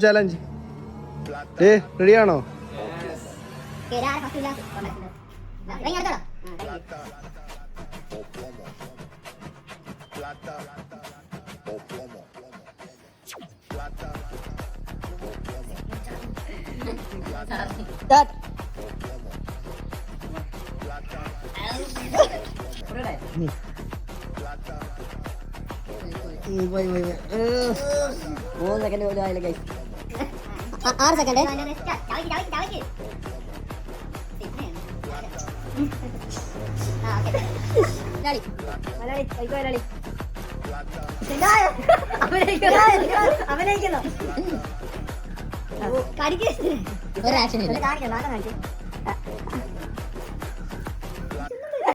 Challenge റെഡിയാണോ? മൂന്ന് second പോലും ആയില്ല ഗൈസ്. 6 സെക്കൻഡ്. അഭിനയിക്കുന്നു. ഒരു ആക്ഷൻ ഇല്ല.